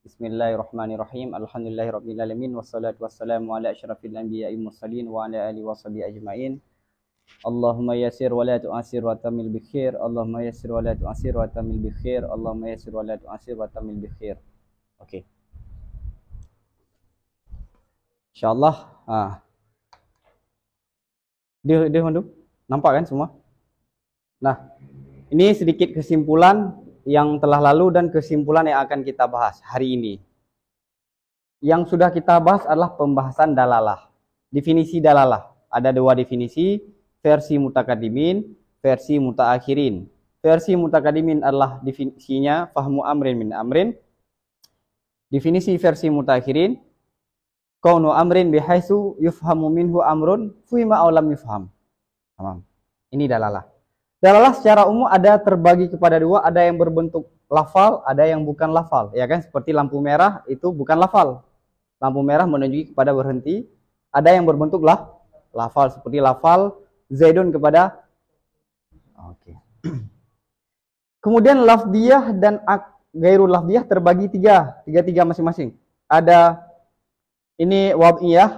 Bismillahirrahmanirrahim. Alhamdulillahirabbil alamin wassalatu wassalamu ala asyrafil anbiya'i mursalin wa ala alihi washabihi ajmain. Allahumma yassir wa la tu'assir wa tamil bi khair. Allahumma yassir wa la tu'assir wa tamil bi khair. Allahumma yassir wa la tu'assir wa tamil bi khair. Okey. Insyaallah. Dia tu nampak kan semua? Nah, ini sedikit kesimpulan yang telah lalu dan kesimpulan yang akan kita bahas hari ini. Yang sudah kita bahas adalah pembahasan dalalah. Definisi dalalah. Ada dua definisi, versi mutakadimin, versi mutaakhirin. Versi mutakadimin adalah definisinya fahmu amrin min amrin. Definisi versi mutaakhirin, kaunu amrin bihaitsu yufhamu minhu amrun fuhima aw lam yufham. Tamam. Ini dalalah. Dalalah secara umum ada terbagi kepada dua, ada yang berbentuk lafal, ada yang bukan lafal, ya kan? Seperti lampu merah itu bukan lafal. Lampu merah menunjuki kepada berhenti. Ada yang berbentuk lafal, seperti lafal Zaidun kepada. Oke. Kemudian lafdiyah dan gairul lafdiyah terbagi tiga masing-masing. Ada ini wad'iyah.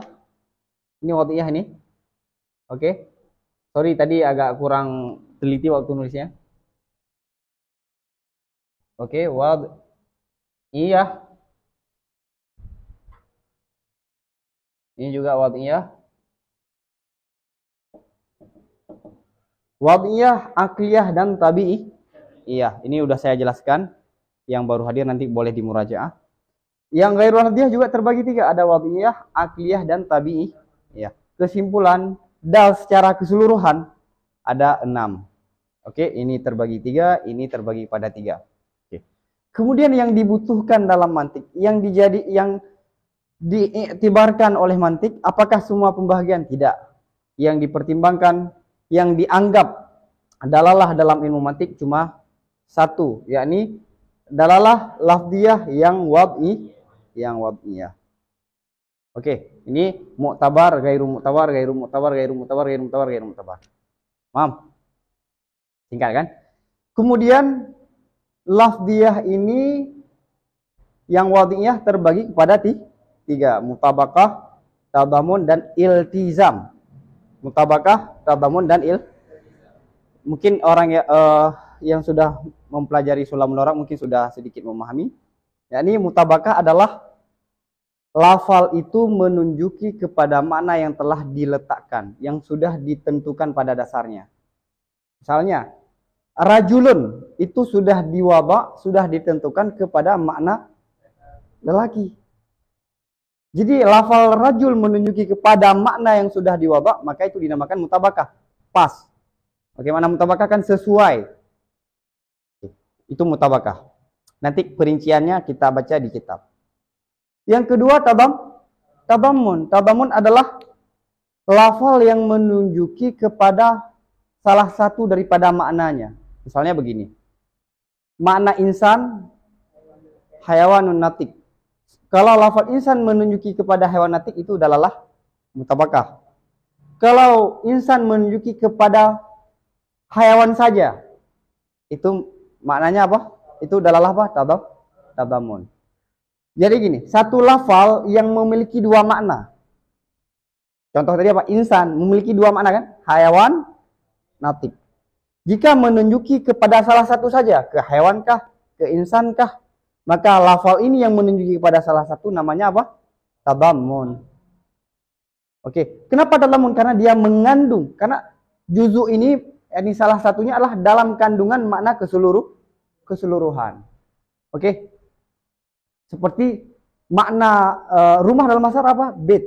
Ini wad'iyah ini. Oke. Sorry tadi agak kurang teliti waktu nulisnya. Oke, wad'iyah. Ini juga wad'iyah. Wad'iyah, akliyah dan tabi'i. Iya, ini udah saya jelaskan. Yang baru hadir nanti boleh dimurajaah. Yang ghairul wad'iyah juga terbagi tiga, ada wad'iyah, akliyah dan tabi'i. Iya. Kesimpulan dal secara keseluruhan ada 6. Oke, ini terbagi 3, ini terbagi pada 3. Oke. Kemudian yang dibutuhkan dalam mantik, yang diiktibarkan oleh mantik, apakah semua pembahagian? Tidak. Yang dipertimbangkan, yang dianggap dalalah dalam ilmu mantik cuma satu, yakni dalalah lafdiyah yang wad'iyah. Oke, ini mu'tabar, gairu mu'tabar, gairu mu'tabar, gairu mu'tabar, gairu mu'tabar, gairu mu'tabar. Paham? Singkat kan? Kemudian lafdiyah ini yang wad'iyah terbagi kepada 3, mutabakah, tadamun dan iltizam. Mutabakah, tadamun dan mungkin orang yang sudah mempelajari Sulamul Awraq mungkin sudah sedikit memahami. Yakni mutabakah adalah lafal itu menunjuki kepada makna yang telah diletakkan, yang sudah ditentukan pada dasarnya. Misalnya, rajulun itu sudah diwaba, sudah ditentukan kepada makna lelaki. Jadi lafal rajul menunjuki kepada makna yang sudah diwaba, maka itu dinamakan mutabakah. Pas. Bagaimana mutabakah kan sesuai. Itu mutabakah. Nanti perinciannya kita baca di kitab. Yang kedua tadamun. Tadamun adalah lafal yang menunjuki kepada salah satu daripada maknanya. Misalnya begini. Makna insan, hayawanun natik. Kalau lafal insan menunjuki kepada hewan natik itu adalah mutabakah. Kalau insan menunjuki kepada hayawan saja, itu maknanya apa? Itu adalah apa? Tadamun. Jadi gini, satu lafal yang memiliki dua makna. Contoh tadi apa? Insan memiliki dua makna kan? Hayawan, natik. Jika menunjuki kepada salah satu saja, ke hewankah, ke insankah, maka lafal ini yang menunjuki kepada salah satu namanya apa? Tadamun. Oke, kenapa tadamun? Karena dia mengandung. Karena juzu ini salah satunya adalah dalam kandungan makna keseluruhan. Oke. Seperti makna rumah dalam bahasa apa? Bait.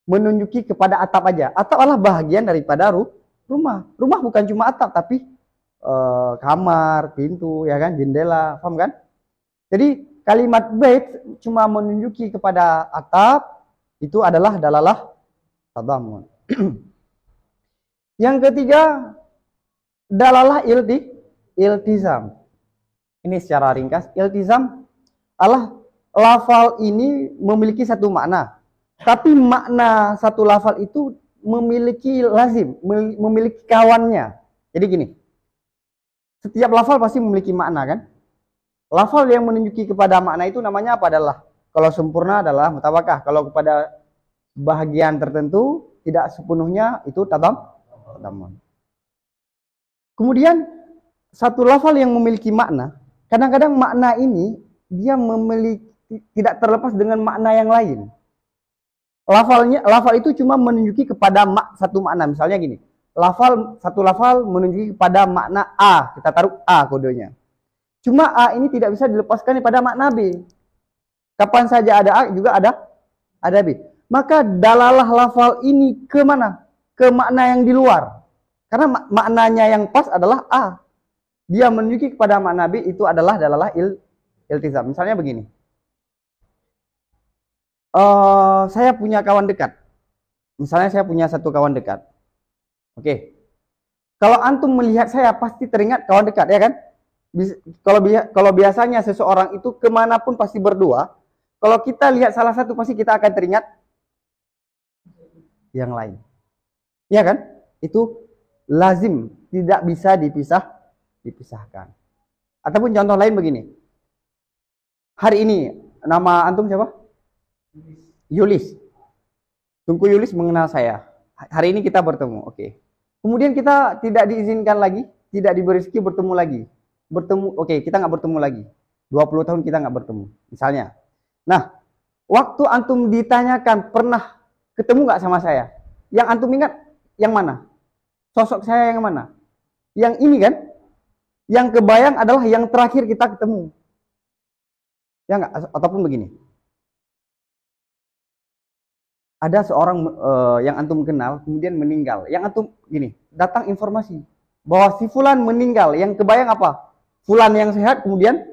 Menunjuki kepada atap aja. Atap adalah bahagian daripada rumah. Rumah bukan cuma atap, tapi kamar, pintu, ya kan, jendela, paham kan? Jadi kalimat bait cuma menunjuki kepada atap, itu adalah dalalah tadamun. Yang ketiga, dalalah iltizam. Ini secara ringkas, iltizam adalah lafal ini memiliki satu makna. Tapi makna satu lafal itu memiliki lazim, memiliki kawannya. Jadi gini, setiap lafal pasti memiliki makna kan? Lafal yang menunjuki kepada makna itu namanya apa adalah, kalau sempurna adalah mutabakah, kalau kepada bahagian tertentu tidak sepenuhnya itu tadamun. Kemudian satu lafal yang memiliki makna, kadang-kadang makna ini dia memiliki tidak terlepas dengan makna yang lain. Lafal itu cuma menunjuki kepada satu makna. Misalnya gini, satu lafal menunjuki kepada makna A, kita taruh A kodenya. Cuma A ini tidak bisa dilepaskan pada makna B. Kapan saja ada A juga ada B. Maka dalalah lafal ini ke mana? Ke makna yang di luar. Karena maknanya yang pas adalah A. Dia menunjuki kepada makna B, itu adalah dalalah iltizam. Misalnya begini. Saya punya kawan dekat. Misalnya saya punya satu kawan dekat. Oke. Kalau antum melihat saya pasti teringat kawan dekat, ya kan? Kalau biasanya seseorang itu kemanapun pasti berdua. Kalau kita lihat salah satu pasti kita akan teringat yang lain. Ya kan? Itu lazim, tidak bisa dipisahkan. Ataupun contoh lain begini. Hari ini nama antum siapa? Yulis. Tunku Yulis mengenal saya. Hari ini kita bertemu, oke. Kemudian kita tidak diizinkan lagi, tidak diberi rezeki bertemu lagi. Oke, kita nggak bertemu lagi. 20 tahun kita nggak bertemu, misalnya. Nah, waktu antum ditanyakan pernah ketemu nggak sama saya? Yang antum ingat yang mana? Sosok saya yang mana? Yang ini kan? Yang kebayang adalah yang terakhir kita ketemu. Ya nggak? Ataupun begini. Ada seorang yang antum kenal kemudian meninggal. Yang antum gini, datang informasi bahwa si fulan meninggal. Yang kebayang apa? Fulan yang sehat kemudian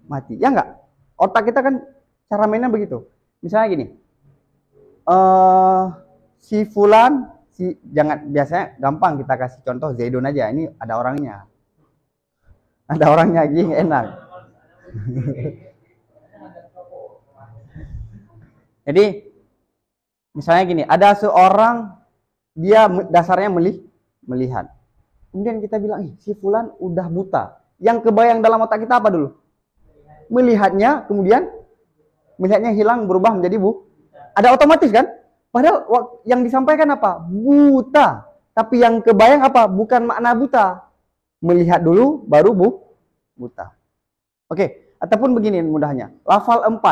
mati. Ya enggak? Otak kita kan cara mainnya begitu. Misalnya gini. Si fulan, jangan, biasanya gampang kita kasih contoh Zaidun aja. Ini ada orangnya. Ada orangnya gini enak. Jadi misalnya gini, ada seorang dia dasarnya melihat. Kemudian kita bilang, si fulan udah buta. Yang kebayang dalam otak kita apa dulu? Melihatnya, kemudian melihatnya hilang berubah menjadi ada otomatis kan? Padahal yang disampaikan apa? Buta. Tapi yang kebayang apa? Bukan makna buta. Melihat dulu baru buta. Oke, ataupun begini mudahnya. Lafal 4.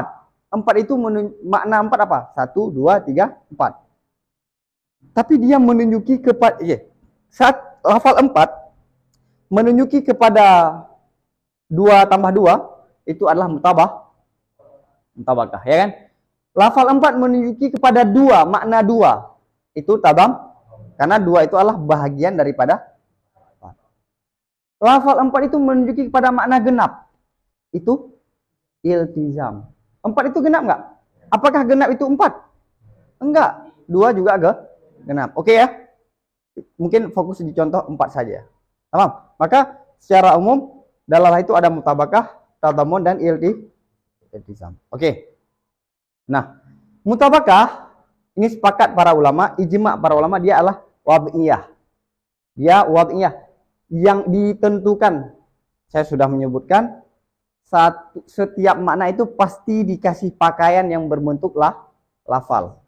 4 itu makna 4 apa? 1, 2, 3, 4. Tapi dia menunjuki kepada saat lafal 4 menunjuki kepada 2 tambah 2 itu adalah mutabakah, ya kan? Lafal 4 menunjuki kepada 2, makna 2 itu tabam, karena 2 itu adalah bahagian daripada 4. Lafal 4 itu menunjuki kepada makna genap, itu iltizam. 4 itu genap nggak? Apakah genap itu 4? Enggak. 2 juga genap. Oke ya? Mungkin fokus di contoh 4 saja. Paham? Maka secara umum dalalah itu ada mutabakah, tadamun dan iltizam. Oke. Nah, mutabakah ini sepakat para ulama, ijma para ulama, dia adalah wad'iyah. Dia wad'iyah yang ditentukan. Saya sudah menyebutkan setiap makna itu pasti dikasih pakaian yang berbentuk lafal.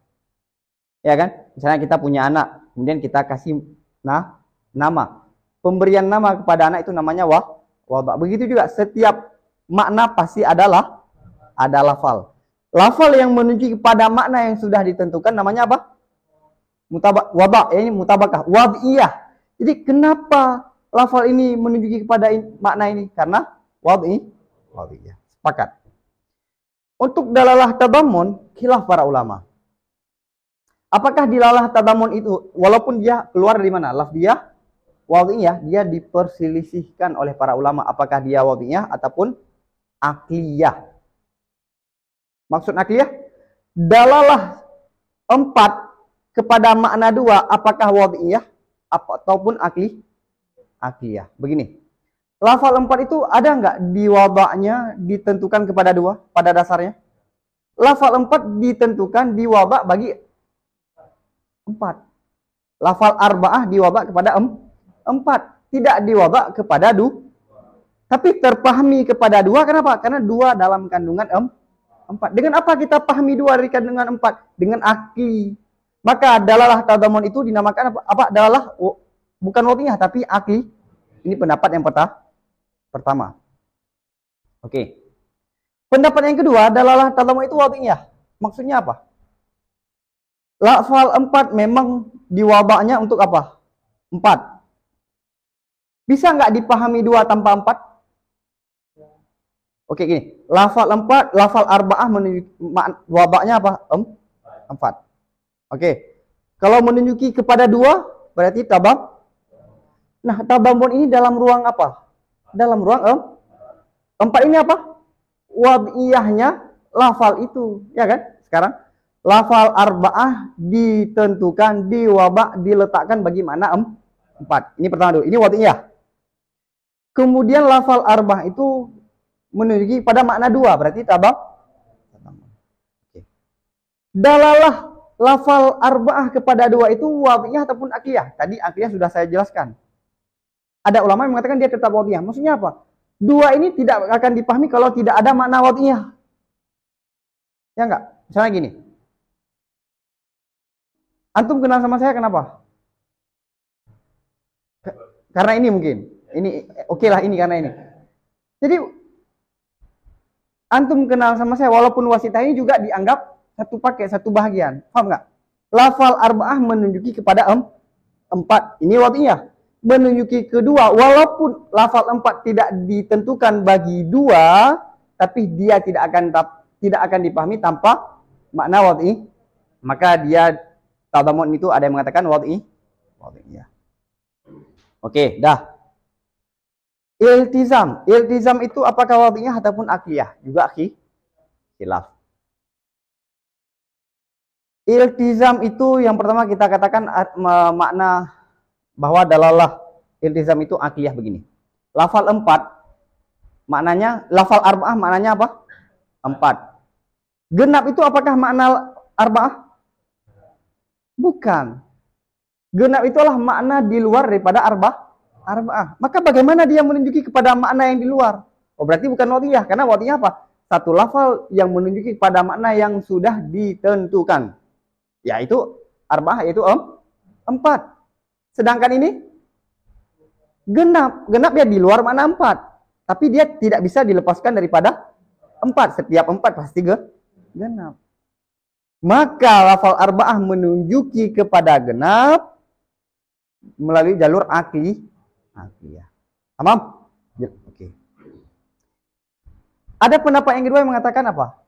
Ya kan? Misalnya kita punya anak, kemudian kita kasih nama. Pemberian nama kepada anak itu namanya wada'. Begitu juga setiap makna pasti ada lafal. Lafal yang menunjuk kepada makna yang sudah ditentukan namanya apa? Wada', ini mutabakah, wad'iyah. Jadi kenapa lafal ini menunjuki kepada makna ini? Karena wad'iyah. Sepakat. Untuk dalalah tadamun, khilaf para ulama. Apakah dilalah tadamun itu walaupun dia keluar dari mana? Lafdiyah, wad'iyah, dia diperselisihkan oleh para ulama apakah dia wad'iyah ataupun akliyah. Maksud akliyah, dalalah 4 kepada makna 2 apakah wad'iyah ataupun akliyah. Begini. Lafal 4 itu ada nggak di wada'nya ditentukan kepada 2 pada dasarnya? Lafal 4 ditentukan di wada' bagi 4. Lafal arba'ah di wada' kepada 4. Tidak di wada' kepada 2. Tapi terpahami kepada dua, kenapa? Karena dua dalam kandungan empat. Dengan apa kita pahami dua dari kandungan empat? Dengan akli. Maka dalalah tadamun itu dinamakan apa? Dalalah bukan wad'iyah tapi akli. Ini pendapat yang pertama. Oke. Pendapat yang kedua, dalalah tadamun itu wad'iyah. Maksudnya apa? Lafal empat memang diwabaknya untuk apa? Empat. Bisa nggak dipahami dua tanpa empat? Oke, gini. Lafal empat, lafal arba'ah wabaknya apa? Empat. Oke. Kalau menunjuki kepada dua, berarti tabam. Nah, tabamun ini dalam ruang apa? Dalam ruang empat ini apa? Wad'iyahnya lafal itu, ya kan? Sekarang lafal arba'ah ditentukan, diwabak, diletakkan bagi mana empat. Ini pertama dulu. Ini wad'iyah. Kemudian lafal arba'ah itu menunjuki pada makna dua, berarti tabam. Oke. Dalalah lafal arba'ah kepada dua itu wad'iyah ataupun akliyah. Tadi akliyah sudah saya jelaskan. Ada ulama yang mengatakan dia tetap wad'iyah. Maksudnya apa? Dua ini tidak akan dipahami kalau tidak ada makna wad'iyah. Ya enggak? Misalnya gini. Antum kenal sama saya kenapa? Karena ini mungkin. Ini oke lah ini karena ini. Jadi antum kenal sama saya walaupun wasitah ini juga dianggap satu paket, satu bahagian. Paham enggak? Lafal arba'ah menunjuki kepada empat. Ini wad'iyah. Menunjuki kedua, walaupun lafal empat tidak ditentukan bagi dua, tapi dia tidak akan dipahami tanpa makna wad'i. Maka dia tadamun itu ada yang mengatakan wad'iyah. Oke, dah. Iltizam. Iltizam itu apakah wad'iyah ataupun akliyah? Juga khilaf. Iltizam itu yang pertama kita katakan makna bahwa dalalah iltizam itu akliyah begini. Lafal empat maknanya, lafal arba'ah maknanya apa? Empat. Genap itu apakah makna arba'ah? Bukan. Genap itulah makna di luar daripada arba'ah. Maka bagaimana dia menunjuki kepada makna yang di luar? Oh berarti bukan wad'iyah. Karena wad'iyah apa? Satu lafal yang menunjuki kepada makna yang sudah ditentukan. Yaitu arba'ah, yaitu empat. Sedangkan ini genap. Genap dia di luar makna empat. Tapi dia tidak bisa dilepaskan daripada empat. Setiap empat pasti genap. Maka lafal arba'ah menunjuki kepada genap melalui jalur akliyah. Paham? Oke. Ada pendapat yang kedua yang mengatakan apa?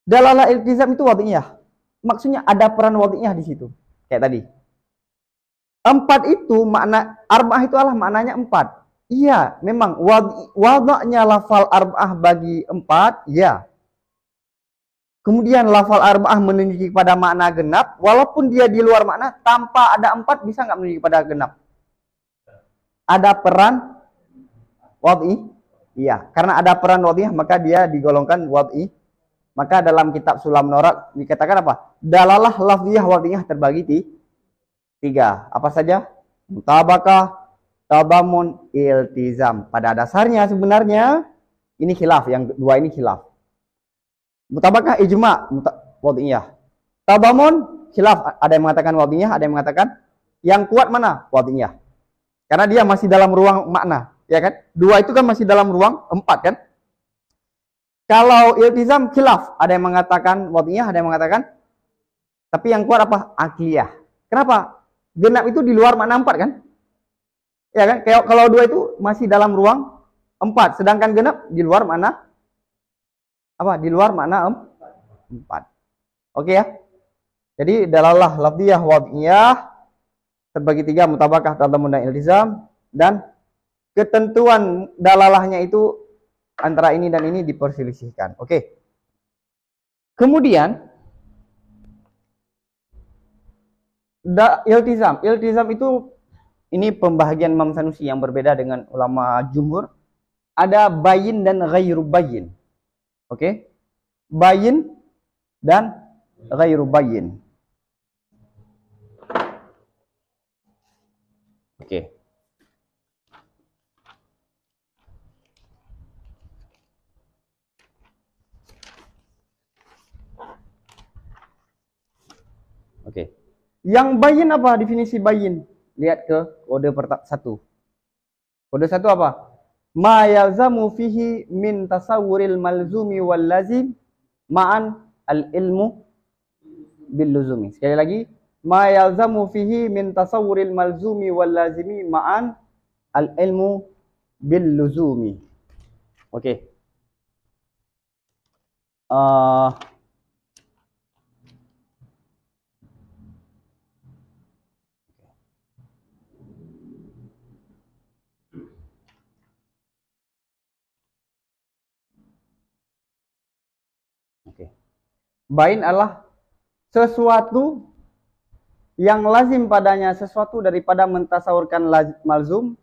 Dalalah iltizam itu wad'iyah. Maksudnya ada peran wad'iyah di situ. Kayak tadi. Empat itu makna arba'ah itu adalah maknanya empat. Iya, memang wad'nya lafal arba'ah bagi empat, ya. Kemudian lafal arba'ah menunjuki pada makna genap, walaupun dia di luar makna, tanpa ada empat bisa nggak menunjuki pada genap? Ada peran wad'i? Iya, karena ada peran wad'iyah maka dia digolongkan wad'i. Maka dalam kitab Sulam Norak dikatakan apa? Dalalah lafziyah wad'iyah terbagi tiga. Apa saja? Mutabakah, tadamun, iltizam. Pada dasarnya sebenarnya ini khilaf, yang dua ini khilaf. Mutabakah ijma' wad'iyah. Tadamun khilaf, ada yang mengatakan wad'iyah, ada yang mengatakan yang kuat mana? Wad'iyah. Karena dia masih dalam ruang makna, ya kan? Dua itu kan masih dalam ruang empat kan? Kalau iltizam khilaf, ada yang mengatakan wad'iyah, ada yang mengatakan tapi yang kuat apa? Akliyah. Kenapa? Genap itu di luar makna empat kan? Ya kan? Kalau dua itu masih dalam ruang empat, sedangkan genap di luar makna apa? Di luar makna empat. Oke ya? Jadi dalalah lafziyah wad'iyah terbagi tiga, mutabakah, tadamun, dan iltizam, dan ketentuan dalalahnya itu antara ini dan ini diperselisihkan. Oke. Kemudian iltizam. Iltizam itu ini pembahagian Imam Sanusi yang berbeda dengan ulama jumhur. Ada bayin dan ghairu bayin. Oke. Bayin dan ghairu bayin. Oke. Oke. Yang bayin apa definisi bayin? Lihat ke kode satu. Kode satu apa? Ma yalzamu fihi min tasawwuril malzumi wal lazim ma'an al ilmu bil luzumi. Sekali lagi, ma yalzamu fihi min tasawwuril malzumi wal lazimi ma'an al ilmu bil luzumi. Oke. Oke. Bain adalah sesuatu yang lazim padanya, sesuatu daripada mentasawurkan malzum,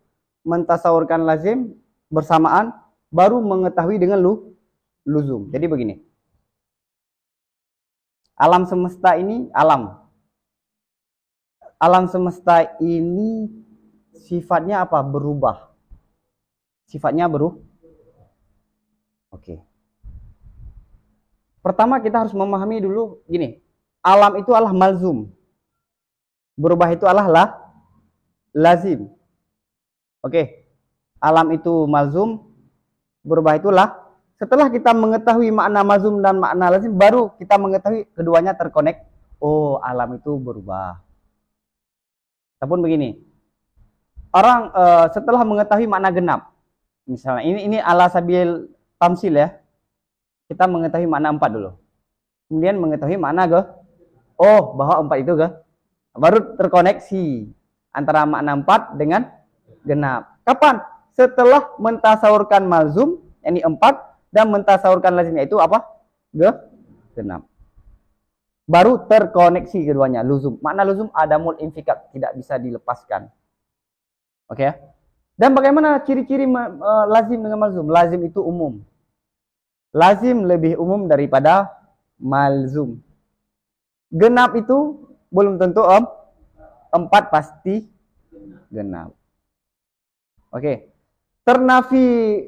mentasawurkan lazim bersamaan, baru mengetahui dengan luzum. Jadi begini. Alam semesta ini, alam semesta ini sifatnya apa? Berubah. Sifatnya Oke. Pertama kita harus memahami dulu gini. Alam itu adalah malzum. Berubah itu adalah lazim. Oke. Alam itu malzum, berubah itulah. Setelah kita mengetahui makna malzum dan makna lazim, baru kita mengetahui keduanya terkonek. Oh, alam itu berubah. Ataupun begini. Orang setelah mengetahui makna genap. Misalnya ini ala sabil tamsil ya. Kita mengetahui makna 4 dulu. Kemudian mengetahui makna oh, bahwa 4 itu baru terkoneksi antara makna 4 dengan genap. Kapan? Setelah mentasawurkan malzum, yakni 4, dan mentasawurkan lazimnya itu apa? Genap. Baru terkoneksi keduanya, luzum. Makna luzum adamul infikak, tidak bisa dilepaskan. Oke ya? Dan bagaimana ciri-ciri lazim dengan malzum? Lazim itu umum. Lazim lebih umum daripada malzum. Genap itu belum tentu 4 pasti genap. Oke. Ternafi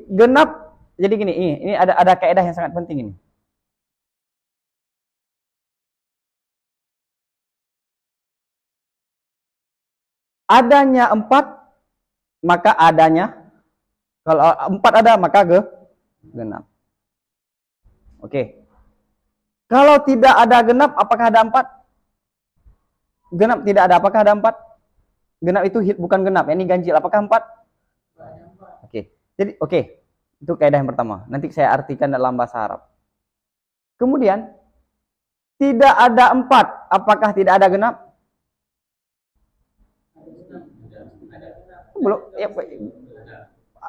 genap. Jadi gini, ini ada kaidah yang sangat penting ini. Adanya 4, maka adanya, kalau 4 ada maka genap. Oke. Kalau tidak ada genap, apakah ada 4? Genap tidak ada, apakah ada 4? Genap itu bukan genap, ini ganjil. Apakah 4? Oke. Jadi itu kaidah yang pertama. Nanti saya artikan dalam bahasa Arab. Kemudian tidak ada 4, apakah tidak ada genap? Belum, ya,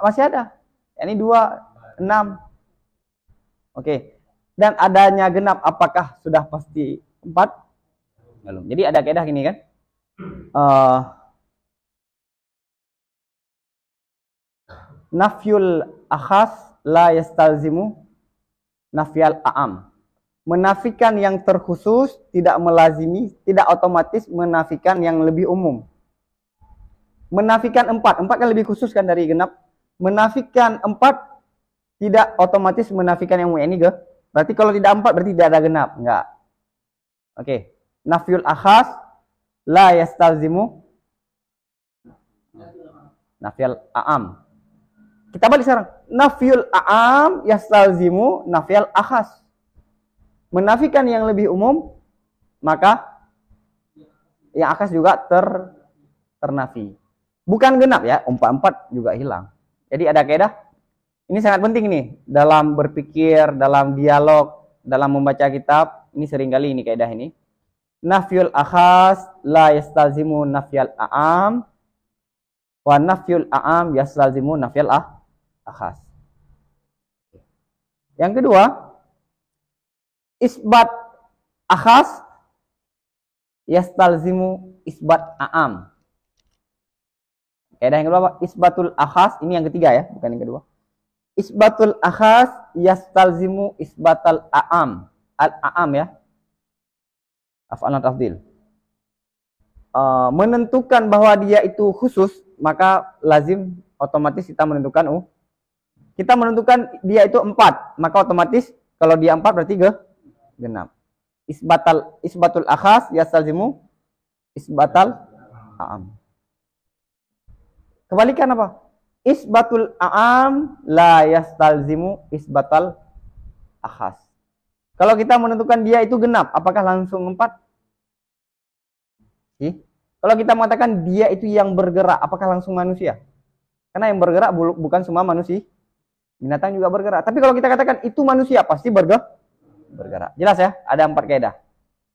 masih ada. Ini 2, 6. Oke. Dan adanya genap, apakah sudah pasti 4? Belum. Jadi ada kaidah gini kan? Nafyul akhas la yastalzimu nafyal a'am. Menafikan yang terkhusus tidak melazimi, tidak otomatis menafikan yang lebih umum. Menafikan 4 kan lebih khusus kan dari genap. Menafikan 4 tidak otomatis menafikan yang umum. Ini berarti kalau tidak 4 berarti tidak ada genap. Enggak. Oke. Nafyul akhas la yastalzimu nafyal a'am. Kita balik sekarang. Nafyul a'am yastalzimu nafyal akhas. Menafikan yang lebih umum, maka yang akhas juga ternafi. Bukan genap ya, 4 juga hilang. Jadi ada kaidah. Ini sangat penting nih dalam berpikir, dalam dialog, dalam membaca kitab. Ini seringkali ini kaidah ini. Nafyul akhas la yastalzimu nafyal a'am wa nafyul a'am yastalzimu nafyal akhas. Yang kedua, isbat akhas yastalzimu isbat a'am. Kaidah yang kedua apa? Isbatul akhas, ini yang ketiga ya, bukan yang kedua. Isbatul akhas yastalzimu isbatal a'am. Al-a'am ya. Af'alan tafdil. Menentukan bahwa dia itu khusus, maka lazim otomatis kita menentukan kita menentukan dia itu 4, maka otomatis kalau dia 4 berarti genap. isbatul akhas yastalzimu isbatal a'am. Kebalikan apa? Isbatul a'am la yastalzimu isbatal akhas. Kalau kita menentukan dia itu genap, apakah langsung 4? Kalau kita mengatakan dia itu yang bergerak, apakah langsung manusia? Karena yang bergerak bukan semua manusia. Binatang juga bergerak. Tapi kalau kita katakan itu manusia, pasti bergerak. Jelas ya? Ada 4 kaidah.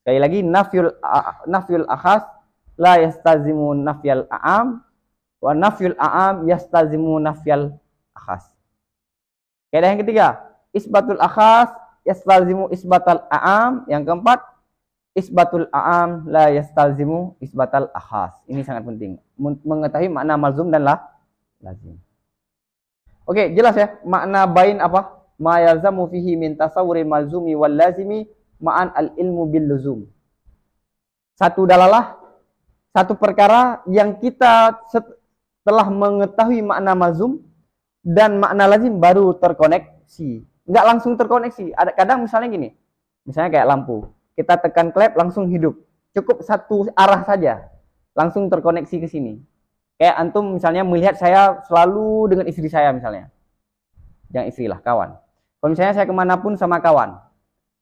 Sekali lagi, nafyul akhas la yastazimu nafyal a'am, wa nafyul a'am yastazimu nafyal akhas. Kaidah yang ketiga, isbatul akhas yastazimu isbatal a'am. Yang keempat, isbatul a'am la yastalzimu isbatal akhas. Ini sangat penting. Mengetahui makna malzum dan lazim. Oke, jelas ya? Makna bain apa? Ma yalzamu fihi min tasawwuril malzumi wal lazimi ma'an al-ilmu bil luzum. Satu dalalah, satu perkara yang kita setelah mengetahui makna malzum dan makna lazim baru terkoneksi. Enggak langsung terkoneksi. Ada kadang misalnya gini. Misalnya kayak lampu. Kita tekan klep langsung hidup. Cukup satu arah saja. Langsung terkoneksi ke sini. Kayak antum misalnya melihat saya selalu dengan istri saya misalnya. Jangan istri lah, kawan. Kalau misalnya saya kemanapun sama kawan.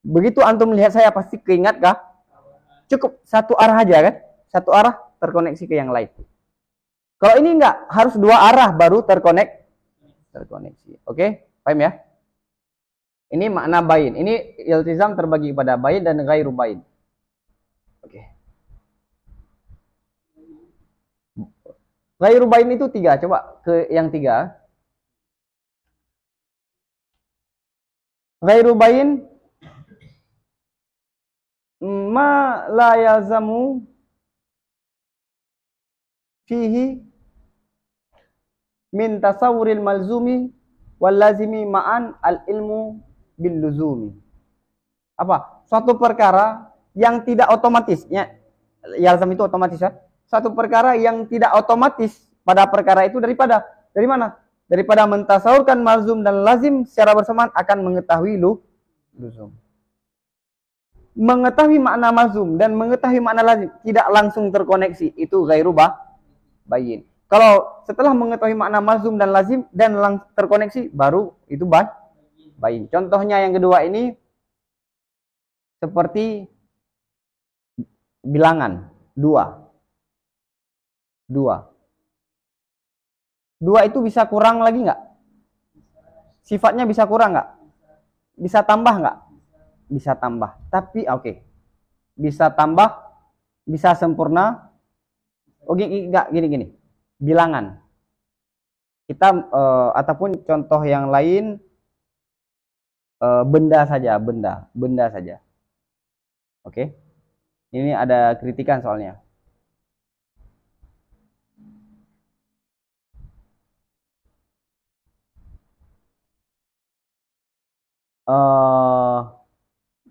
Begitu antum melihat saya pasti keingat kah? Cukup satu arah aja kan? Satu arah terkoneksi ke yang lain. Kalau ini enggak, harus 2 arah baru terkoneksi. Oke? Paham ya? Ini makna bain. Ini iltizam terbagi kepada bain dan ghairu bain. Oke. Ghairu bain itu 3. Coba ke yang 3. Ghairu bain ma la yalzamu fihi min tasawuril malzumi wal lazimi ma'an al ilmu bil luzumi. Apa? Suatu perkara yang tidak otomatis. Ya, yalzam itu otomatis ya. Suatu perkara yang tidak otomatis pada perkara itu dari mana? Daripada mentasawurkan malzum dan lazim secara bersamaan akan mengetahui luzum. Mengetahui makna malzum dan mengetahui makna lazim tidak langsung terkoneksi, itu ghairu bayin. Kalau setelah mengetahui makna malzum dan lazim dan terkoneksi baru itu bayin. Contohnya yang kedua ini seperti bilangan 2. 2 itu bisa kurang lagi nggak? Sifatnya bisa kurang nggak? Bisa tambah nggak? Bisa tambah. Tapi oke. Bisa tambah, bisa sempurna. Oh nggak, gini. Bilangan. Kita ataupun contoh yang lain benda saja. Oke. Ini ada kritikan soalnya.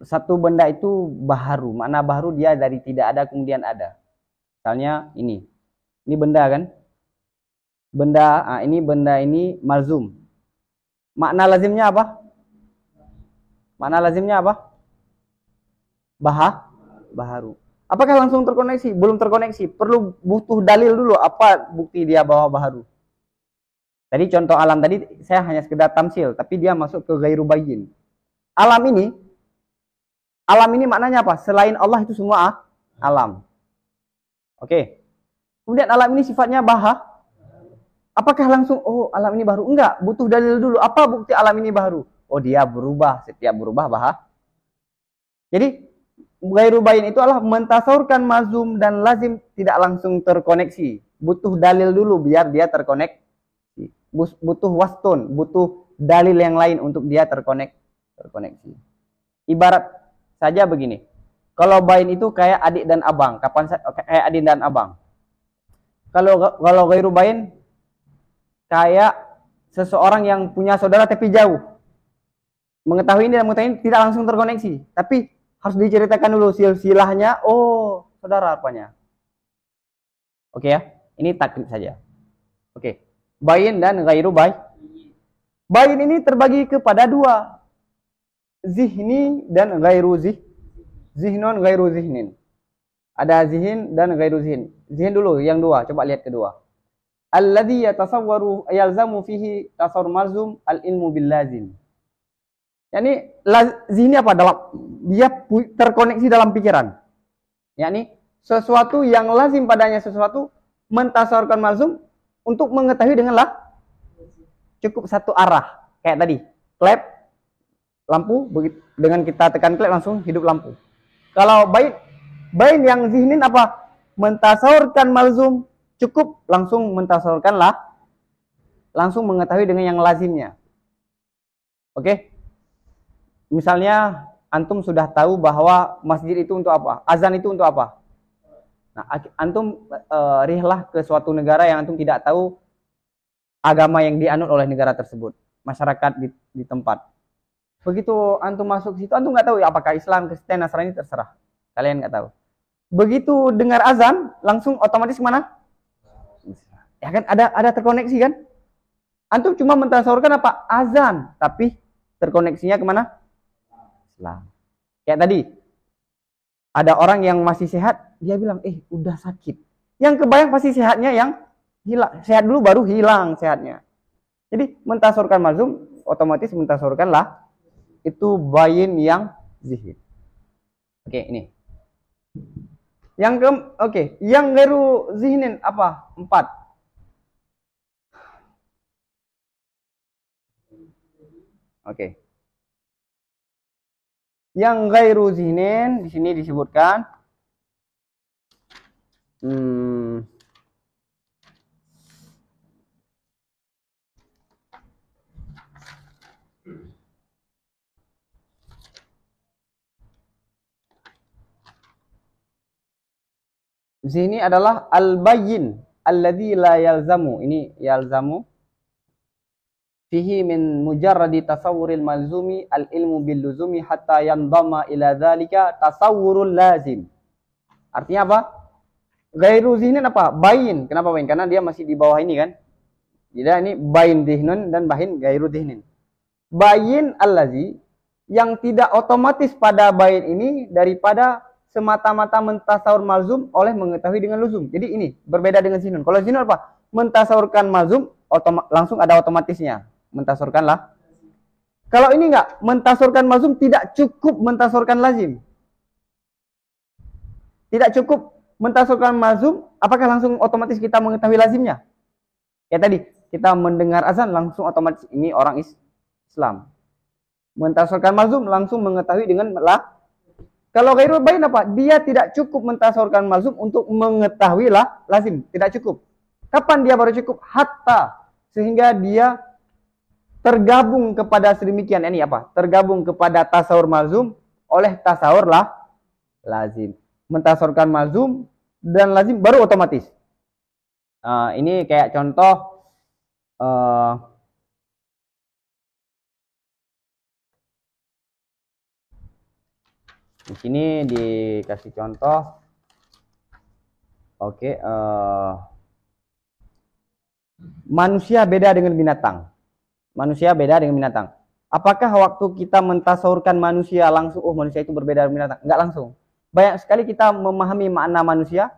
Satu benda itu baharu. Makna baharu dia dari tidak ada kemudian ada. Misalnya ini benda kan? Ini benda ini malzum. Makna lazimnya apa? Baharu. Apakah langsung terkoneksi? Belum terkoneksi. Butuh dalil dulu. Apa bukti dia bahwa baharu? Tadi contoh alam tadi saya hanya sekedar tamsil, tapi dia masuk ke ghairu bayin. Alam ini maknanya apa? Selain Allah itu semua alam. Oke. Kemudian alam ini sifatnya Apakah langsung alam ini baru? Enggak, butuh dalil dulu. Apa bukti alam ini baru? Oh, dia berubah, setiap berubah Jadi ghairu bayin itu adalah mentasawurkan mazum dan lazim tidak langsung terkoneksi. Butuh dalil dulu biar dia terkoneksi. Butuh wastun, butuh dalil yang lain untuk dia terkoneksi. Ibarat saja begini. Kalau bain itu kayak adik dan abang. Kayak adik dan abang. Kalau ghairu bain kayak seseorang yang punya saudara tapi jauh. Mengetahui ini dan mengetahui ini tidak langsung terkoneksi. Tapi harus diceritakan dulu silsilahnya. Oh, saudara apanya. Oke ya. Ini takrib saja. Oke. Bain dan ghairu bain. Bain ini terbagi kepada 2. Zihni dan ghairu zihnun ghairu zihnin. Ada zihin dan ghairu zihin. Zihin dulu, yang dua. Coba lihat kedua. Alladhi yatasawwaru yalzamu fihi tasawwur malzum al-ilmu bil lazim. Yani zihni apa? Dia terkoneksi dalam pikiran. Yani sesuatu yang lazim padanya sesuatu mentasawurkan malzum untuk mengetahui dengan cukup satu arah. Kayak tadi, klep, lampu, dengan kita tekan klep langsung hidup lampu. Kalau bain yang zihnin apa? Mentasawurkan malzum cukup langsung mentasawurkan langsung mengetahui dengan yang lazimnya. Oke? Misalnya antum sudah tahu bahwa masjid itu untuk apa? Azan itu untuk apa? Nah, antum rihlah ke suatu negara yang antum tidak tahu agama yang dianut oleh negara tersebut, masyarakat di tempat. Begitu antum masuk situ, antum nggak tahu ya apakah Islam, Kristen, Nasrani, terserah. Kalian nggak tahu. Begitu dengar azan, langsung otomatis kemana? Ya kan ada terkoneksi kan? Antum cuma mentasawurkan apa? Azan, tapi terkoneksinya kemana? Islam. Kayak tadi, ada orang yang masih sehat, dia bilang, udah sakit. Yang kebayang pasti sehatnya yang hilang. Sehat dulu baru hilang sehatnya. Jadi mentasawurkan malzum, otomatis mentasawurkanlah itu bayin yang zihir. Oke, ini. Yang ghairu zihnin apa? 4. Oke. Yang ghairu zihnin di sini disebutkan zihni adalah al-bayyin alladzi la yalzamu. Ini yalzamu fihi min mujarradi tasawwuril malzumi al-ilmu bil luzumi hatta yandama ila dzalika tasawwurul lazim. Artinya apa? Ghairu zihnin apa? Bayin. Kenapa bayin? Karena dia masih di bawah ini kan. Jadi ini bayin zihnun dan bayin ghairu zihnin. Bayin allazi yang tidak otomatis pada bayin ini daripada semata-mata mentasawur malzum oleh mengetahui dengan luzum. Jadi ini berbeda dengan zihnun. Kalau zihnun apa? Mentasawurkan malzum langsung ada otomatisnya. Mentasawurkanlah. Kalau ini enggak, mentasawurkan malzum tidak cukup mentasawurkan lazim. Tidak cukup mentasawurkan malzum, apakah langsung otomatis kita mengetahui lazimnya? Ya tadi, kita mendengar azan langsung otomatis ini orang Islam. Mentasawurkan malzum langsung mengetahui dengan Kalau ghairu bayin apa? Dia tidak cukup mentasawurkan malzum untuk mengetahui lazim, tidak cukup. Kapan dia baru cukup? Hatta sehingga dia tergabung kepada sedemikian ini apa? Tergabung kepada tasawur malzum oleh tasawur lazim. Mentasawurkan malzum dan lazim baru otomatis. Ini kayak contoh di sini dikasih contoh. Oke, manusia beda dengan binatang. Manusia beda dengan binatang. Apakah waktu kita mentasawurkan manusia langsung, manusia itu berbeda dengan binatang? Enggak langsung. Banyak sekali kita memahami makna manusia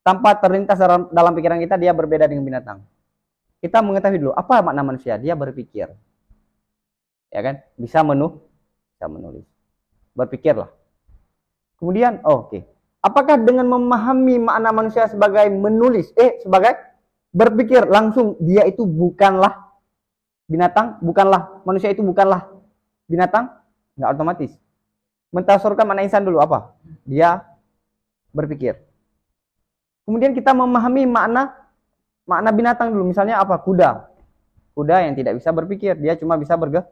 tanpa terlintas dalam pikiran kita dia berbeda dengan binatang. Kita mengetahui dulu apa makna manusia, dia berpikir. Ya kan? Bisa menulis. Berpikirlah. Kemudian, apakah dengan memahami makna manusia sebagai menulis, sebagai berpikir langsung dia itu bukanlah binatang, bukanlah manusia itu bukanlah binatang? Enggak otomatis. Mentasawurkan makna insan dulu apa? Dia berpikir. Kemudian kita memahami makna binatang dulu. Misalnya apa? Kuda. Kuda yang tidak bisa berpikir, dia cuma bisa bergerak.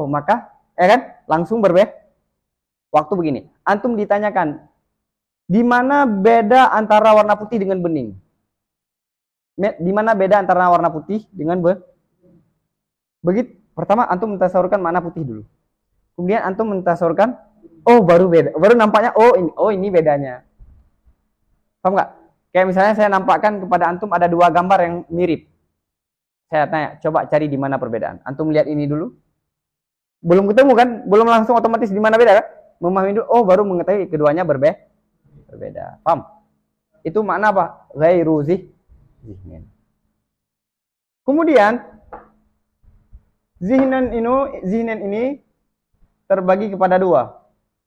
Maka kan langsung berbeda. Waktu begini, antum ditanyakan, di mana beda antara warna putih dengan bening? Di mana beda antara warna putih dengan begitu? Pertama antum mentasawurkan makna putih dulu. Kemudian antum mentasawurkan, baru beda, baru nampaknya, ini bedanya. Paham nggak? Kayak misalnya saya nampakkan kepada antum ada 2 gambar yang mirip. Saya tanya, coba cari di mana perbedaan. Antum lihat ini dulu. Belum ketemu kan? Belum langsung otomatis di mana beda kan? memahami dulu, oh baru mengetahui keduanya berbeda. Paham? Itu makna apa? Ghairu zihnin. Kemudian zihnan ini terbagi kepada dua.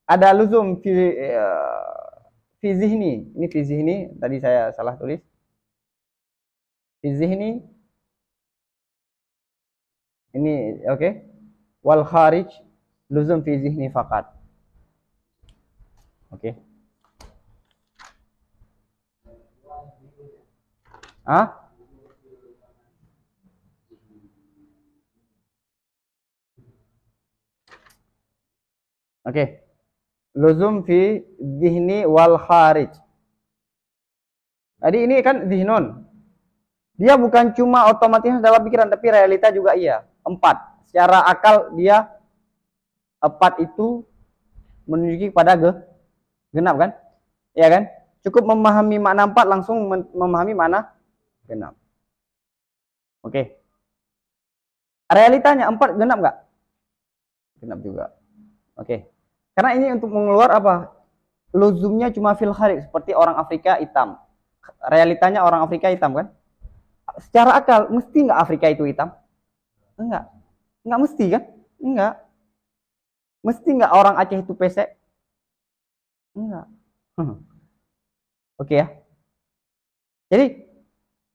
Ada luzum fi zihni. Ini fi zihni, tadi saya salah tulis. Fi zihni. Ini oke. Okay. Wal kharij luzum fi zihni faqat. Oke. Okay. Oke. Luzum fi zihni wal kharij. Jadi ini kan zihnun. Dia bukan cuma otomatis dalam pikiran, tapi realita juga iya. 4. Secara akal dia 4 itu menunjuki pada genap kan? Iya kan? Cukup memahami makna 4 langsung memahami makna genap. Oke. Realitanya 4 genap nggak? Genap juga. Oke. Karena ini untuk mengeluar apa? Luzumnya cuma fil kharij, seperti orang Afrika hitam. Realitanya orang Afrika hitam kan? Secara akal mesti nggak Afrika itu hitam? Enggak. Enggak mesti kan? Enggak. Mesti nggak orang Aceh itu pesek? Enggak. Oke ya. Jadi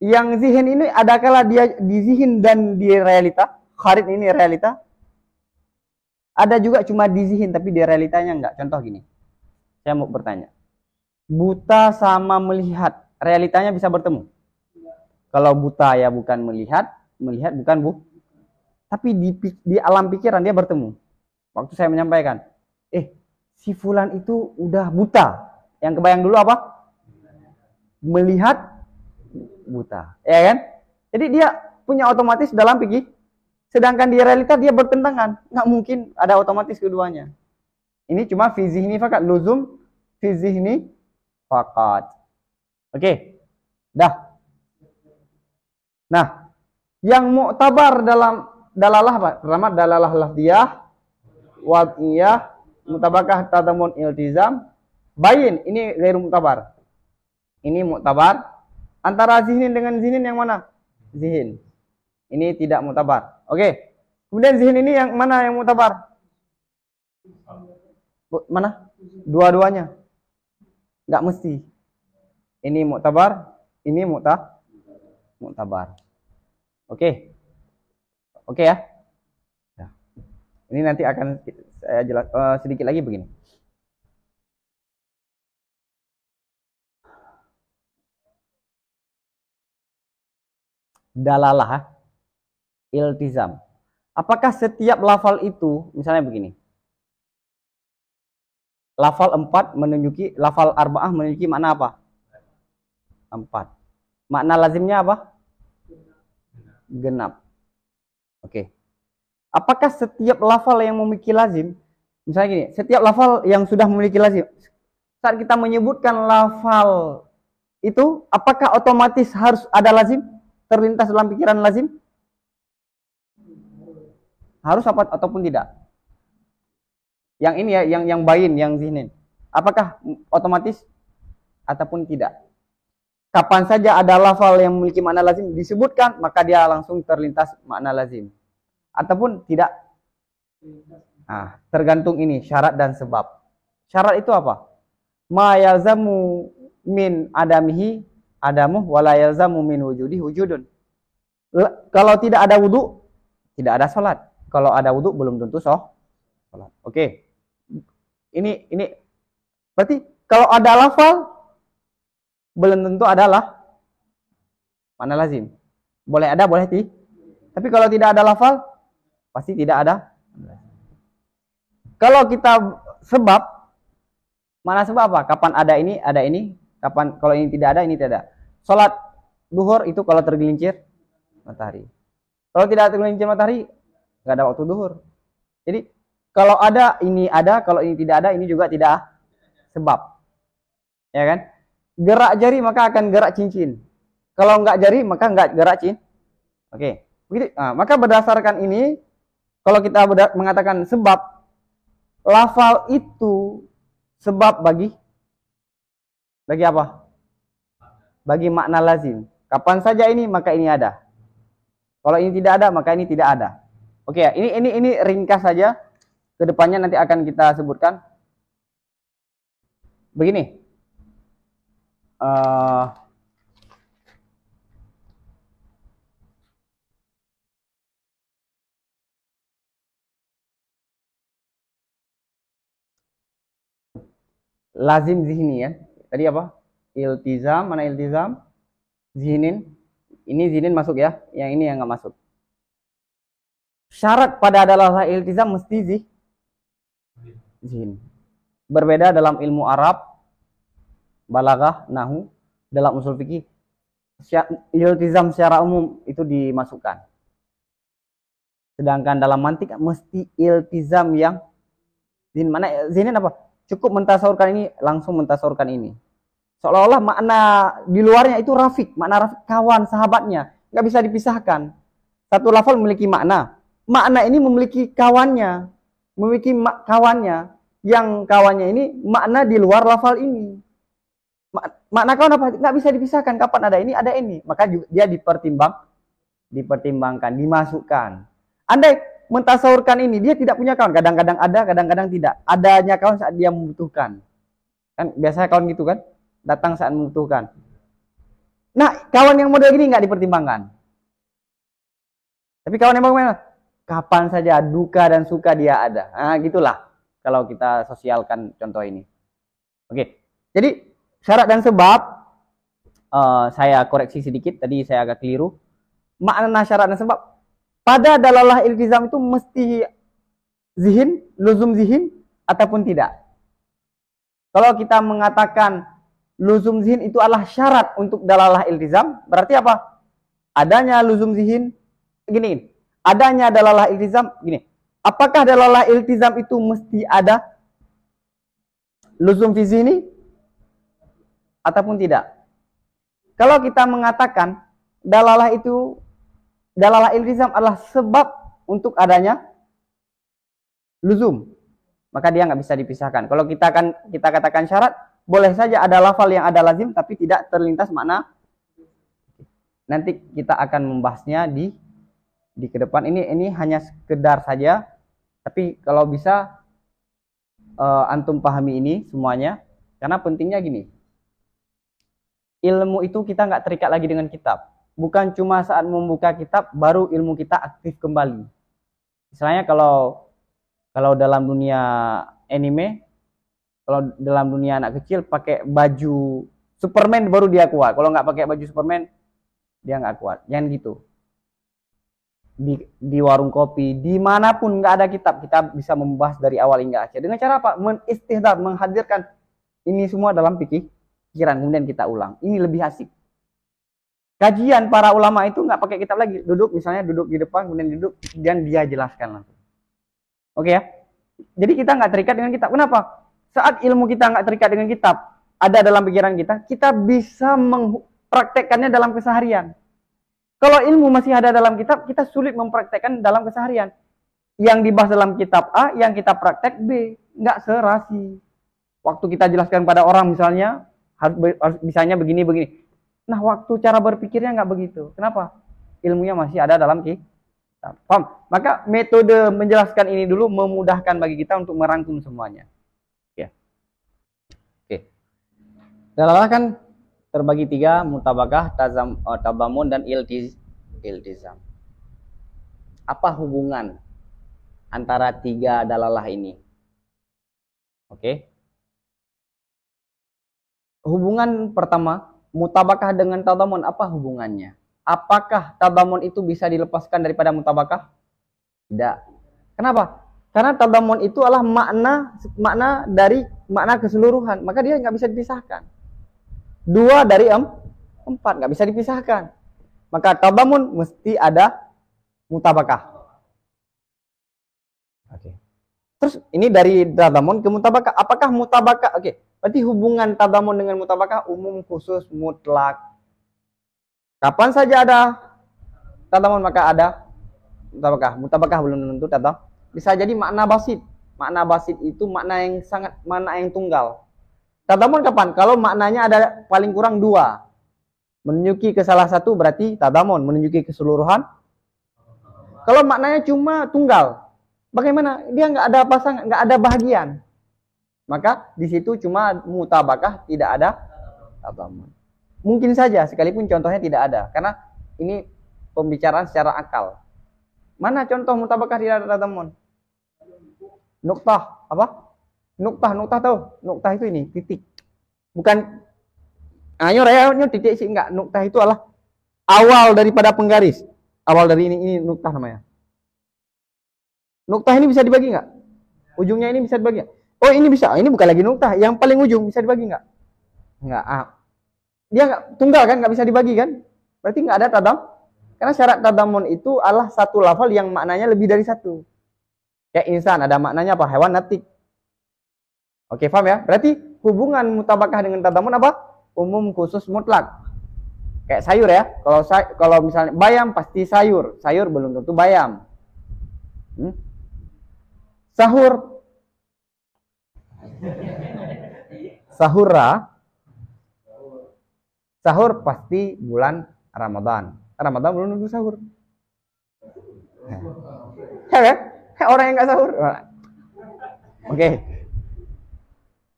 yang zihin ini ada kala dia di zihin dan di realita. Kharij ini realita. Ada juga cuma di zihin tapi di realitanya enggak. Contoh gini. Saya mau bertanya. Buta sama melihat, realitanya bisa bertemu? Kalau buta ya bukan melihat, melihat bukan tapi di alam pikiran dia bertemu. Waktu saya menyampaikan, si fulan itu udah buta. Yang kebayang dulu apa? Melihat buta, ya kan? Jadi dia punya otomatis dalam pikir. Sedangkan di realita dia bertentangan, nggak mungkin ada otomatis keduanya. Ini cuma fi zihni fakat, luzum fi zihni fakat. Oke, dah. Nah, yang mu'tabar dalam dalalah apa? Pertama dalalah lafziyah, wad'iyah, mutabakah tadamun iltizam, bayin. Ini ghairu mu'tabar. Ini mu'tabar. Antara zihnin dengan zihnin yang mana? Zihin. Ini tidak mu'tabar. Oke. Kemudian zihin ini yang mana yang mu'tabar? Mana? Dua-duanya. Enggak mesti. Ini mu'tabar, ini mu'tabar. Oke. Oke ya. Nah, ini nanti akan saya jelas sedikit lagi begini. Dalalah, iltizam. Apakah setiap lafal itu, misalnya begini. Lafal 4 menunjuki, lafal arba'ah menunjuki makna apa? 4. Makna lazimnya apa? Genap. Oke. Apakah setiap lafal yang memiliki lazim, misalnya gini, setiap lafal yang sudah memiliki lazim, saat kita menyebutkan lafal itu, apakah otomatis harus ada lazim? Terlintas dalam pikiran lazim? Harus apa ataupun tidak? Yang ini ya, yang bayin, yang zihnin. Apakah otomatis ataupun tidak? Kapan saja ada lafal yang memiliki makna lazim disebutkan, maka dia langsung terlintas makna lazim. Ataupun tidak. Nah, tergantung ini syarat dan sebab. Syarat itu apa? Ma yalzamu min adamihi adamuh wala yalzamu min wujudi wujudun. Kalau tidak ada wudu, tidak ada salat. Kalau ada wudu belum tentu salat. Oke. Ini berarti kalau ada lafal belum tentu adalah makna lazim. Boleh ada, boleh tidak. Tapi kalau tidak ada lafal, pasti tidak ada. Kalau kita sebab, mana sebab apa? Kapan ada ini. Kapan kalau ini tidak ada, ini tidak ada. Salat duhur itu kalau tergelincir matahari. Kalau tidak tergelincir matahari, nggak ada waktu duhur. Jadi kalau ada, ini ada. Kalau ini tidak ada, ini juga tidak sebab. Ya kan? Gerak jari maka akan gerak cincin. Kalau enggak jari maka enggak gerak cincin. Oke. Begitu. Nah, maka berdasarkan ini, kalau kita mengatakan sebab, lafal itu sebab bagi apa? Bagi makna lazim. Kapan saja ini maka ini ada. Kalau ini tidak ada maka ini tidak ada. Oke ya, ini ringkas saja. Kedepannya nanti akan kita sebutkan. Begini. Lazim zihni ya. Tadi apa? Iltizam, mana iltizam? Zihnin. Ini zihnin masuk ya. Yang ini yang nggak masuk. Syarat pada adalah iltizam mesti zihin. Berbeda dalam ilmu Arab, balaghah, nahu, dalam usul fikih. Iltizam secara umum itu dimasukkan. Sedangkan dalam mantik mesti iltizam yang zihin. Mana zihnin apa? Cukup mentasawurkan ini, langsung mentasawurkan ini. Seolah-olah makna di luarnya itu rafiq, makna rafiq kawan, sahabatnya, nggak bisa dipisahkan. Satu lafal memiliki makna, makna ini memiliki kawannya, yang kawannya ini makna di luar lafal ini. Makna kawan apa? Nggak bisa dipisahkan. Kapan ada ini, maka dia dipertimbangkan, dimasukkan. Andai mentasawurkan ini, dia tidak punya kawan, kadang-kadang ada, kadang-kadang tidak. Adanya kawan saat dia membutuhkan. Kan biasanya kawan gitu kan? Datang saat membutuhkan. Nah, kawan yang model gini nggak dipertimbangkan. Tapi kawan yang bagaimana? Kapan saja duka dan suka dia ada. Nah, gitulah kalau kita sosialkan contoh ini. Oke. Jadi syarat dan sebab saya koreksi sedikit, tadi saya agak keliru. Makna syarat dan sebab pada dalalah iltizam itu mesti zihin, luzum zihin ataupun tidak. Kalau kita mengatakan luzum zihin itu adalah syarat untuk dalalah iltizam, berarti apa? Adanya luzum zihin, gini, adanya dalalah iltizam, gini. Apakah dalalah iltizam itu mesti ada luzum fi zihni ataupun tidak? Kalau kita mengatakan dalalah iltizam adalah sebab untuk adanya luzum, maka dia nggak bisa dipisahkan. Kalau kita katakan syarat, boleh saja ada lafal yang ada lazim tapi tidak terlintas makna. Nanti kita akan membahasnya di ke depan. Ini hanya sekedar saja, tapi kalau bisa antum pahami ini semuanya, karena pentingnya gini. Ilmu itu kita nggak terikat lagi dengan kitab. Bukan cuma saat membuka kitab baru ilmu kita aktif kembali. Misalnya kalau dalam dunia anime, kalau dalam dunia anak kecil pakai baju Superman baru dia kuat. Kalau nggak pakai baju Superman dia nggak kuat. Jangan gitu. Di warung kopi, dimanapun nggak ada kitab, kita bisa membahas dari awal hingga akhir. Dengan cara apa? Menistihdar, menghadirkan ini semua dalam pikiran, kemudian kita ulang. Ini lebih asik. Kajian para ulama itu nggak pakai kitab lagi. Duduk di depan, kemudian duduk, dan dia jelaskan langsung. Oke ya? Jadi kita nggak terikat dengan kitab. Kenapa? Saat ilmu kita nggak terikat dengan kitab, ada dalam pikiran kita bisa mempraktekkannya dalam keseharian. Kalau ilmu masih ada dalam kitab, kita sulit mempraktekkan dalam keseharian. Yang dibahas dalam kitab A, yang kita praktek B, nggak serasi. Waktu kita jelaskan pada orang misalnya, harus bisanya begini. Nah, waktu cara berpikirnya nggak begitu. Kenapa? Ilmunya masih ada dalam kitab. Paham? Maka metode menjelaskan ini dulu memudahkan bagi kita untuk merangkum semuanya. Oke. Dalalah kan terbagi 3, mutabakah, tabamun, dan iltizam. Apa hubungan antara 3 dalalah ini? Oke. Hubungan pertama, mutabakah dengan tabamun, apa hubungannya? Apakah tabamun itu bisa dilepaskan daripada mutabakah? Tidak. Kenapa? Karena tabamun itu adalah makna dari makna keseluruhan, maka dia nggak bisa dipisahkan. 2 dari 4 nggak bisa dipisahkan. Maka tabamun mesti ada mutabakah. Oke. Terus ini dari tabamun ke mutabakah. Apakah mutabakah? Oke. Berarti hubungan tabamun dengan mutabakah umum, khusus, mutlak. Kapan saja ada tabamun maka ada mutabakah. Mutabakah belum tentu tabamun. Bisa jadi makna basit. Makna basit itu makna yang sangat, makna yang tunggal. Tadamun kapan? Kalau maknanya ada paling kurang dua. Menunjuki ke salah satu berarti tadamun, menunjuki keseluruhan. Kalau maknanya cuma tunggal, bagaimana? Dia nggak ada pasangan, nggak ada bahagian. Maka di situ cuma mutabakah, tidak ada tadamun. Mungkin saja, sekalipun contohnya tidak ada, karena ini pembicaraan secara akal. Mana contoh mutabakah tidak ada tadamun? Nuktah, apa? Nuktah tahu? Nuktah itu ini, titik. Bukan, ayo rayanya titik sih, enggak. Nuktah itu adalah awal daripada penggaris. Awal dari ini nuktah namanya. Nuktah ini bisa dibagi enggak? Ujungnya ini bisa dibagi enggak? Oh ini bisa, ini bukan lagi nuktah. Yang paling ujung bisa dibagi enggak? Enggak. Dia enggak tunggal kan, enggak bisa dibagi kan? Berarti enggak ada tadam. Karena syarat tadamun itu adalah satu lafal yang maknanya lebih dari satu. Kayak insan ada maknanya apa? Hewan, natik. Oke, paham ya? Berarti hubungan mutabakah dengan tadamun apa? Umum, khusus, mutlak. Kayak sayur ya. Kalau misalnya bayam pasti sayur. Sayur belum tentu bayam. Sahur. Sahura. Sahur pasti bulan Ramadan. Ramadan belum tentu sahur. Ya kan? Orang yang nggak sahur. Oke.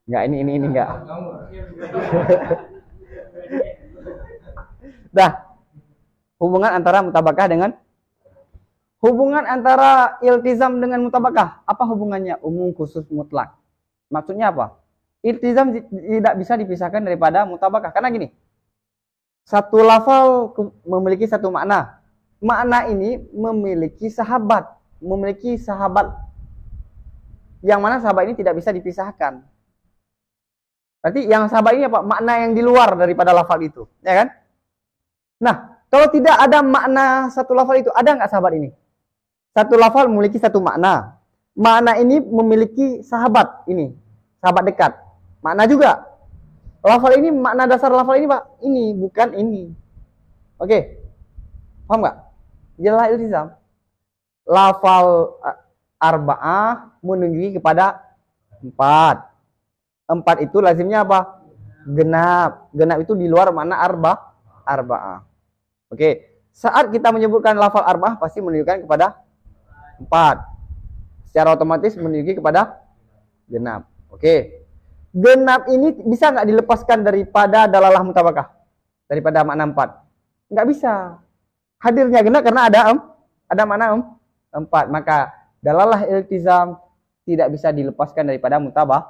Nggak, ini nggak. Dah. Hubungan antara mutabakah dengan iltizam dengan mutabakah. Apa hubungannya? Umum, khusus, mutlak. Maksudnya apa? Iltizam tidak bisa dipisahkan daripada mutabakah. Karena gini. Satu lafal memiliki satu makna. Makna ini memiliki sahabat. Yang mana sahabat ini tidak bisa dipisahkan. Berarti yang sahabat ini apa? Makna yang di luar daripada lafal itu, ya kan? Nah, kalau tidak ada makna satu lafal itu, ada nggak sahabat ini? Satu lafal memiliki satu makna. Makna ini memiliki sahabat ini, sahabat dekat. Makna juga. Lafal ini, makna dasar lafal ini, Pak, ini, bukan ini. Oke. Paham nggak? Jelas iltizam. Lafal arba'ah menunjuki kepada 4. 4 itu lazimnya apa? Genap. Genap itu di luar makna arba'ah. Oke. Saat kita menyebutkan lafal arba'ah pasti menunjukkan kepada 4. Secara otomatis menunjuki kepada genap. Oke. Genap ini bisa nggak dilepaskan daripada dalalah mutabakah? Daripada makna 4? Nggak bisa. Hadirnya genap karena ada makna 4. Maka dalalah iltizam tidak bisa dilepaskan daripada mutabah.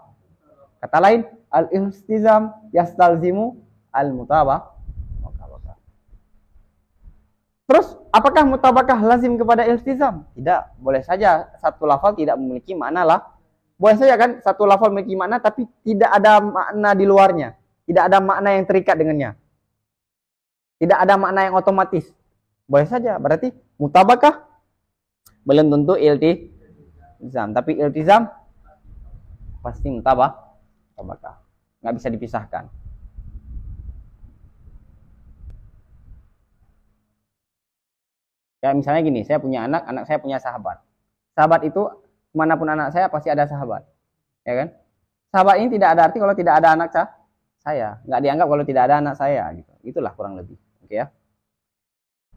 Kata lain, al-iltizam yastalzimu al-mutabah. Terus, apakah mutabakah lazim kepada iltizam? Tidak. Boleh saja satu lafal tidak memiliki makna lah. Boleh saja kan satu lafal memiliki makna tapi tidak ada makna di luarnya. Tidak ada makna yang terikat dengannya. Tidak ada makna yang otomatis. Boleh saja. Berarti mutabakah belum tentu iltizam. Tapi iltizam pasti mutabakah. Nggak bisa dipisahkan. Kayak misalnya gini, saya punya anak saya punya sahabat. Sahabat itu manapun anak saya pasti ada sahabat, ya kan? Sahabat ini tidak ada arti kalau tidak ada anak saya, nggak dianggap kalau tidak ada anak saya, gitu. Itulah kurang lebih, oke ya?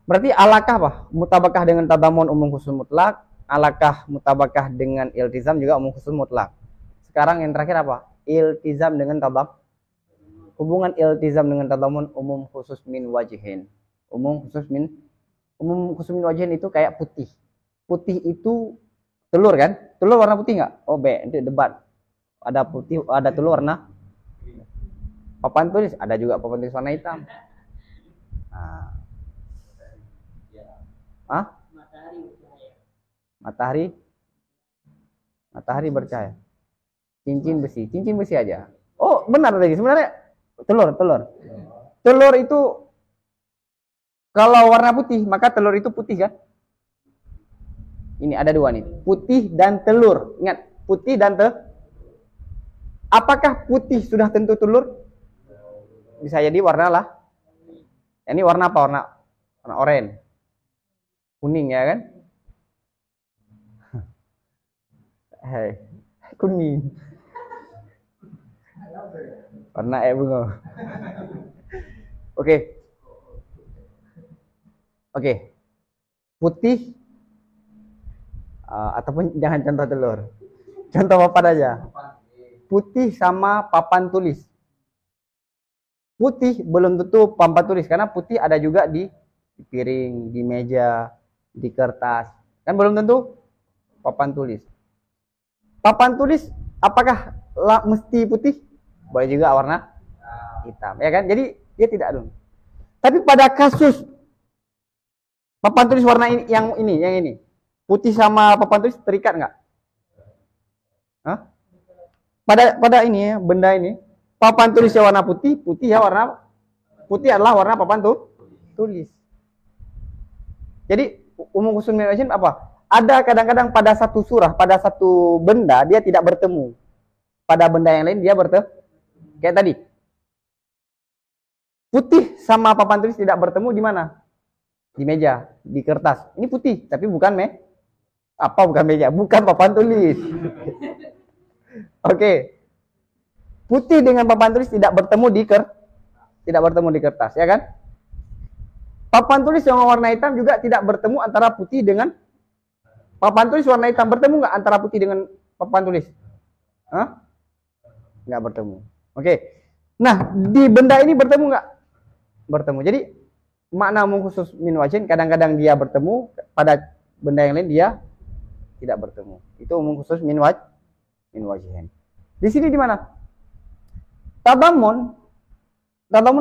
Berarti alakah apa? Mutabakah dengan tadamun umum khusus mutlak, alakah mutabakah dengan iltizam juga umum khusus mutlak. Sekarang yang terakhir apa? Iltizam dengan tadam. Hubungan iltizam dengan tadamun umum khusus min wajihin. Umum khusus min wajihin itu kayak putih. Putih itu telur kan? Telur warna putih nggak? Oh, itu debat. Ada putih, ada telur warna. Papan tulis, ada juga papan tulis warna hitam. Nah. Matahari bercahaya. Cincin besi aja. Oh, benar tadi. Sebenarnya telur. Telur itu kalau warna putih, maka telur itu putih kan? Ini ada dua nih, putih dan telur. Ingat, putih dan apakah putih sudah tentu telur? Bisa jadi warna lah. Ini warna apa? Warna oranye. Kuning ya kan? Hey. Kuning. Warna bunga. Oke. Oke. Putih ataupun jangan contoh telur. Contoh papan aja. Putih sama papan tulis. Putih belum tentu papan tulis karena putih ada juga di piring, di meja, di kertas. Kan belum tentu papan tulis. Papan tulis apakah mesti putih? Boleh juga warna hitam, ya kan? Jadi dia tidak ada. Tapi pada kasus papan tulis warna ini, yang ini, putih sama papan tulis terikat nggak? Hah? Pada ini ya, benda ini, papan tulisnya warna putih, putih adalah warna papan tulis. Jadi umum khusus min wajhin apa? Ada kadang-kadang pada satu surah, pada satu benda dia tidak bertemu. Pada benda yang lain dia bertemu. Kayak tadi. Putih sama papan tulis tidak bertemu di mana? Di meja, di kertas. Ini putih, tapi bukan bukan meja, bukan papan tulis. Oke. Putih dengan papan tulis tidak bertemu di kertas, ya kan? Papan tulis yang warna hitam juga tidak bertemu antara putih dengan papan tulis warna hitam. Bertemu nggak antara putih dengan papan tulis? Hah? Nggak bertemu. Oke. Nah, di benda ini bertemu nggak? Bertemu. Jadi makna umum khusus min wajhin kadang-kadang dia bertemu, pada benda yang lain dia tidak bertemu. Itu umum khusus min wajhin. Di sini di mana? Tadamun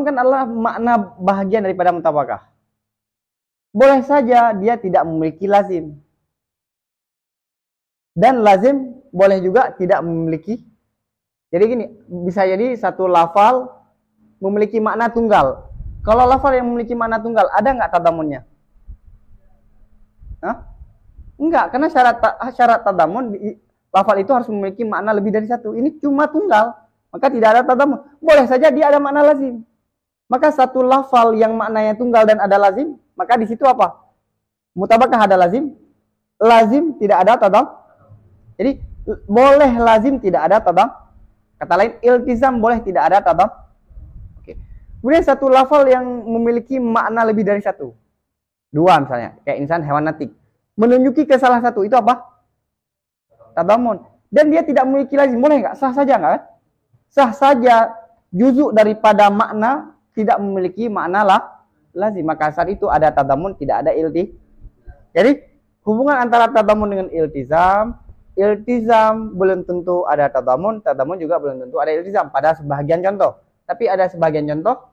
kan adalah makna bahagian daripada mutabakah. Boleh saja dia tidak memiliki lazim. Dan lazim boleh juga tidak memiliki. Jadi gini, bisa jadi satu lafal memiliki makna tunggal. Kalau lafal yang memiliki makna tunggal, ada nggak tadamunnya? Hah? Enggak, karena syarat tadamun, lafal itu harus memiliki makna lebih dari satu. Ini cuma tunggal, maka tidak ada tadamun. Boleh saja dia ada makna lazim. Maka satu lafal yang maknanya tunggal dan ada lazim, maka di situ apa? Mutabakah ada lazim? Lazim tidak ada tadam. Jadi boleh lazim tidak ada tadam. Kata lain, iltizam boleh tidak ada tadam. Oke. Kemudian satu lafal yang memiliki makna lebih dari satu. Dua misalnya, kayak insan, hewan, natik. Menunjuki ke salah satu, itu apa? Tadamun. Dan dia tidak memiliki lazim, boleh nggak? Sah saja nggak? Sah saja, juzuk daripada makna tidak memiliki makna lazim. Maka saat itu ada tadamun, tidak ada ilti. Jadi hubungan antara tadamun dengan iltizam belum tentu ada tadamun juga belum tentu ada iltizam pada sebagian contoh. Tapi ada sebagian contoh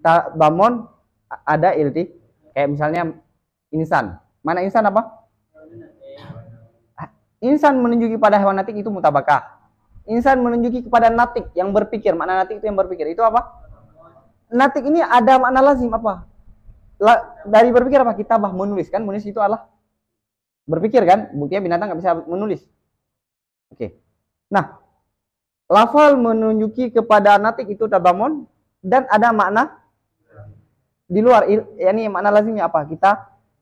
tadamun ada ilti. Kayak misalnya insan. Mana insan apa? Insan menunjuki pada hewan natik itu mutabakah. Insan menunjuki kepada natik yang berpikir. Makna natik itu yang berpikir. Itu apa? Natik ini ada makna lazim apa? Dari berpikir apa? Kitabah, menulis kan? Menulis itu adalah berpikir kan? Buktinya binatang nggak bisa menulis. Oke. Nah, lafal menunjuki kepada natik itu tadamun dan ada makna di luar. Yani makna lazimnya apa?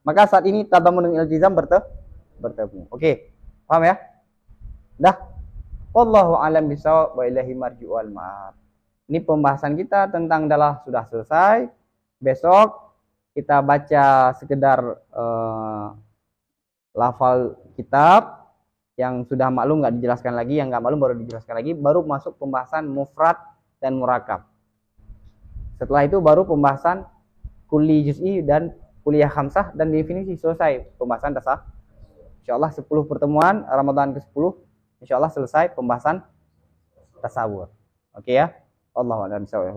Maka saat ini tadamun dengan iltizam bertemu. Oke. Paham ya? Dah. Wallahu a'lam bishawab wa ilahi marji'ul ma'ab. Ini pembahasan kita tentang dalah sudah selesai. Besok kita baca sekedar lafal kitab yang sudah maklum nggak dijelaskan lagi, yang nggak maklum baru dijelaskan lagi, baru masuk pembahasan mufrad dan murakab. Setelah itu baru pembahasan kulli juz'i dan kuliah khamsah dan definisi, selesai pembahasan tasawuf. Insyaallah 10 pertemuan Ramadan ke-10 insyaallah selesai pembahasan tasawuf. Oke ya. Allahu a'lam bishawab.